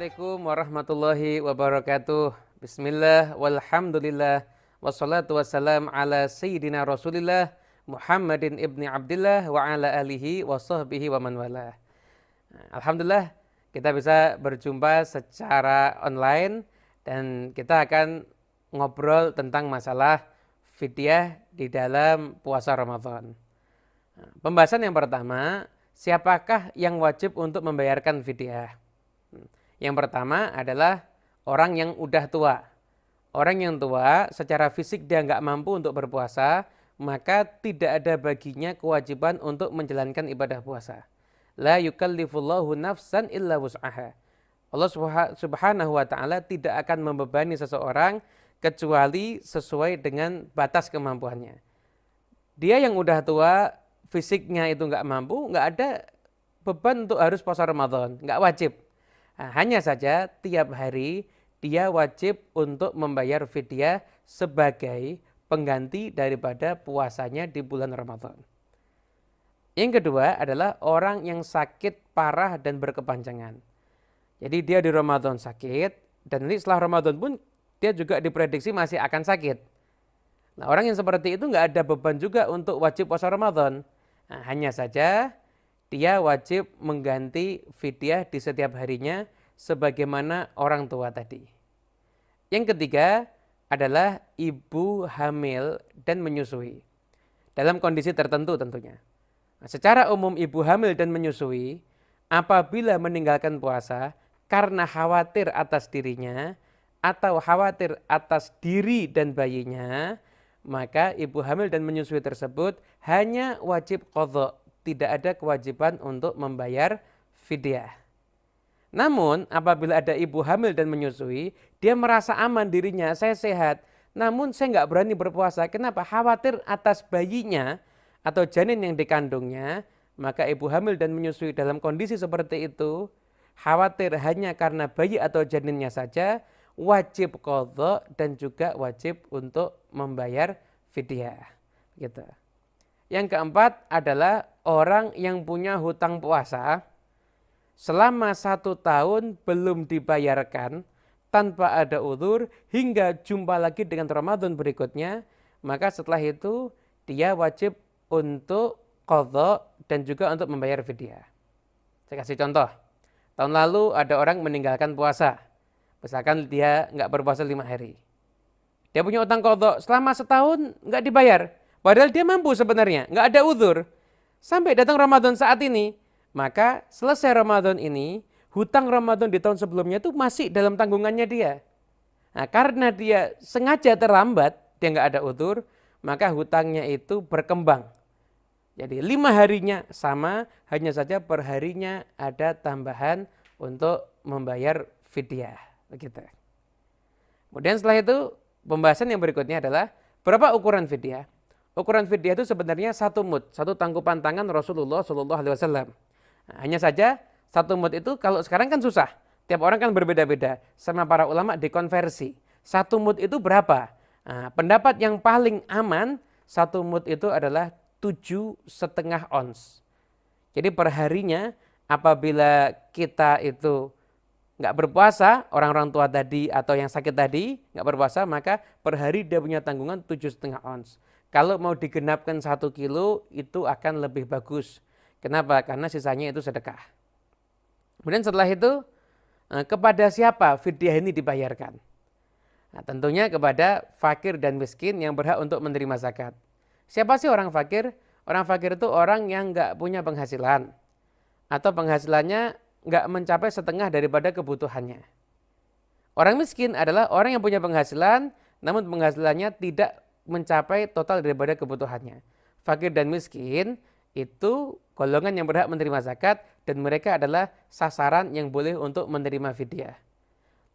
Assalamualaikum warahmatullahi wabarakatuh. Bismillah walhamdulillah wassalatu wassalam ala sayyidina Rasulillah Muhammadin ibni Abdillah wa ala alihi wa sahbihi wa man walah. Alhamdulillah kita bisa berjumpa secara online dan kita akan ngobrol tentang masalah fidyah di dalam puasa Ramadan. Pembahasan yang pertama, siapakah yang wajib untuk membayarkan fidyah? Yang pertama adalah orang yang udah tua. Orang yang tua secara fisik dia nggak mampu untuk berpuasa, maka tidak ada baginya kewajiban untuk menjalankan ibadah puasa. La yukallifullahu nafsan illa wus'aha. Allah subhanahu wa ta'ala tidak akan membebani seseorang kecuali sesuai dengan batas kemampuannya. Dia yang udah tua, fisiknya itu nggak mampu, nggak ada beban untuk harus puasa Ramadan, nggak wajib. Nah, hanya saja tiap hari dia wajib untuk membayar fidyah sebagai pengganti daripada puasanya di bulan Ramadan. Yang kedua adalah orang yang sakit parah dan berkepanjangan. Jadi dia di Ramadan sakit dan nanti setelah Ramadan pun dia juga diprediksi masih akan sakit. Nah, orang yang seperti itu nggak ada beban juga untuk wajib puasa Ramadan. Nah, hanya saja dia wajib mengganti fidyah di setiap harinya sebagaimana orang tua tadi. Yang ketiga adalah ibu hamil dan menyusui. Dalam kondisi tertentu tentunya. Nah, secara umum ibu hamil dan menyusui apabila meninggalkan puasa karena khawatir atas dirinya atau khawatir atas diri dan bayinya, maka ibu hamil dan menyusui tersebut hanya wajib qadha. Tidak ada kewajiban untuk membayar fidyah. Namun apabila ada ibu hamil dan menyusui, dia merasa aman dirinya, saya sehat, namun saya nggak berani berpuasa. Kenapa? Khawatir atas bayinya atau janin yang dikandungnya, maka ibu hamil dan menyusui dalam kondisi seperti itu, khawatir hanya karena bayi atau janinnya saja, wajib qadha dan juga wajib untuk membayar fidyah. Gitu. Yang keempat adalah orang yang punya hutang puasa selama 1 tahun belum dibayarkan tanpa ada uzur hingga jumpa lagi dengan Ramadan berikutnya, maka setelah itu dia wajib untuk qadha dan juga untuk membayar fidyah. Saya kasih contoh. Tahun lalu ada orang meninggalkan puasa. Misalkan dia nggak berpuasa 5 hari. Dia punya utang qadha selama 1 tahun nggak dibayar. Padahal dia mampu sebenarnya, nggak ada uzur. Sampai datang Ramadan saat ini, maka selesai Ramadan ini, hutang Ramadan di tahun sebelumnya itu masih dalam tanggungannya dia. Nah, karena dia sengaja terlambat, dia nggak ada uzur, maka hutangnya itu berkembang. Jadi 5 harinya sama, hanya saja per harinya ada tambahan untuk membayar fidyah. Begitu. Kemudian setelah itu, pembahasan yang berikutnya adalah berapa ukuran fidyah? Ukuran fidyah itu sebenarnya 1 mud, 1 tangkupan tangan Rasulullah SAW. Nah, hanya saja 1 mud itu kalau sekarang kan susah. Tiap orang kan berbeda-beda. Sama para ulama dikonversi. 1 mud itu berapa? Nah, pendapat yang paling aman 1 mud itu adalah 7,5 ons. Jadi perharinya apabila kita itu nggak berpuasa, orang-orang tua tadi atau yang sakit tadi nggak berpuasa, maka per hari dia punya tanggungan 7,5 ons. Kalau mau digenapkan 1 kilo itu akan lebih bagus. Kenapa? Karena sisanya itu sedekah. Kemudian setelah itu kepada siapa fidyah ini dibayarkan? Nah, tentunya kepada fakir dan miskin yang berhak untuk menerima zakat. Siapa sih orang fakir? Orang fakir itu orang yang nggak punya penghasilan atau penghasilannya nggak mencapai setengah daripada kebutuhannya. Orang miskin adalah orang yang punya penghasilan namun penghasilannya tidak mencapai total daripada kebutuhannya. Fakir dan miskin itu golongan yang berhak menerima zakat dan mereka adalah sasaran yang boleh untuk menerima fidyah.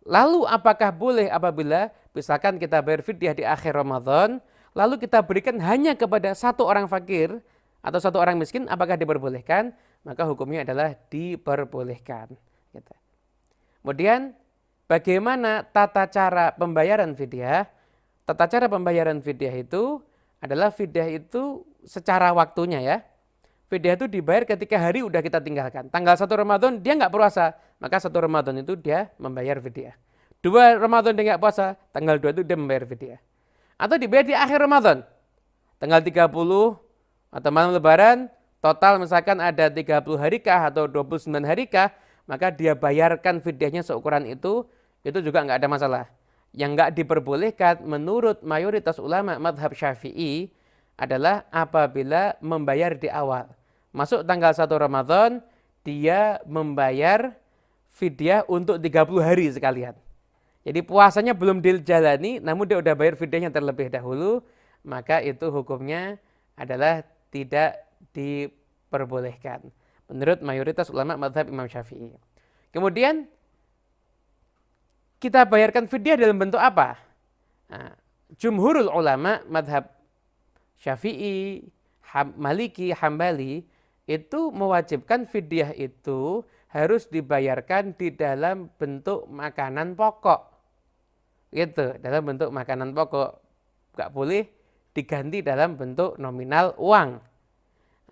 Lalu apakah boleh apabila misalkan kita bayar fidyah di akhir Ramadan, lalu kita berikan hanya kepada 1 orang fakir atau 1 orang miskin, apakah diperbolehkan? Maka hukumnya adalah diperbolehkan. Kemudian bagaimana tata cara pembayaran fidyah? Tata cara pembayaran fidyah itu adalah fidyah itu secara waktunya ya. fidyah itu dibayar ketika hari udah kita tinggalkan. Tanggal 1 Ramadan dia nggak puasa, maka 1 Ramadan itu dia membayar fidyah. 2 Ramadan dia nggak puasa, tanggal 2 itu dia membayar fidyah. Atau dibayar di akhir Ramadan, tanggal 30 atau malam lebaran, total misalkan ada 30 harikah atau 29 harikah, maka dia bayarkan fidyahnya seukuran itu juga nggak ada masalah. Yang nggak diperbolehkan menurut mayoritas ulama madhab Syafi'i adalah apabila membayar di awal. Masuk tanggal 1 Ramadan, dia membayar fidyah untuk 30 hari sekalian. Jadi puasanya belum dijalani, namun dia udah bayar fidyahnya terlebih dahulu, maka itu hukumnya adalah tidak diperbolehkan. Menurut mayoritas ulama madhab Imam Syafi'i. Kemudian kita bayarkan fidyah dalam bentuk apa? Nah, jumhurul ulama madhab Syafi'i, Maliki, Hambali itu mewajibkan fidyah itu harus dibayarkan di dalam bentuk makanan pokok. Gitu, dalam bentuk makanan pokok. Enggak boleh diganti dalam bentuk nominal uang.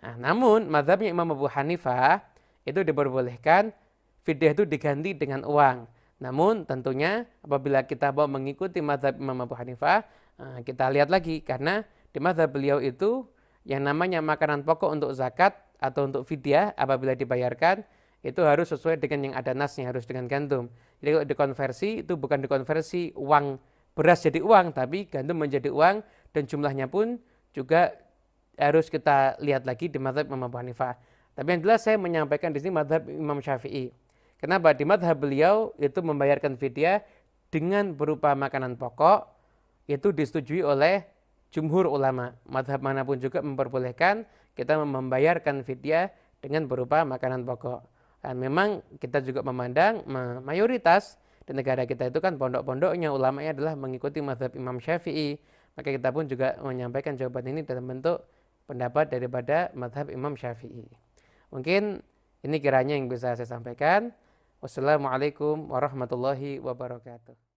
Nah, namun mazhabnya Imam Abu Hanifah itu diperbolehkan fidyah itu diganti dengan uang. Namun tentunya apabila kita mau mengikuti mazhab Imam Abu Hanifah, kita lihat lagi karena di mazhab beliau itu yang namanya makanan pokok untuk zakat atau untuk fidyah apabila dibayarkan itu harus sesuai dengan yang ada nasnya, harus dengan gandum. Jadi kalau dikonversi itu bukan dikonversi uang beras jadi uang, tapi gandum menjadi uang dan jumlahnya pun juga harus kita lihat lagi di mazhab Imam Abu Hanifah. Tapi yang jelas saya menyampaikan di sini mazhab Imam Syafi'i. Kenapa? Di mazhab beliau itu membayarkan fidyah dengan berupa makanan pokok itu disetujui oleh jumhur ulama. Mazhab manapun juga memperbolehkan kita membayarkan fidyah dengan berupa makanan pokok. Dan memang kita juga memandang mayoritas di negara kita itu kan pondok-pondoknya ulamanya adalah mengikuti mazhab Imam Syafi'i. Maka kita pun juga menyampaikan jawaban ini dalam bentuk pendapat daripada mazhab Imam Syafi'i. Mungkin ini kiranya yang bisa saya sampaikan. Wassalamualaikum warahmatullahi wabarakatuh.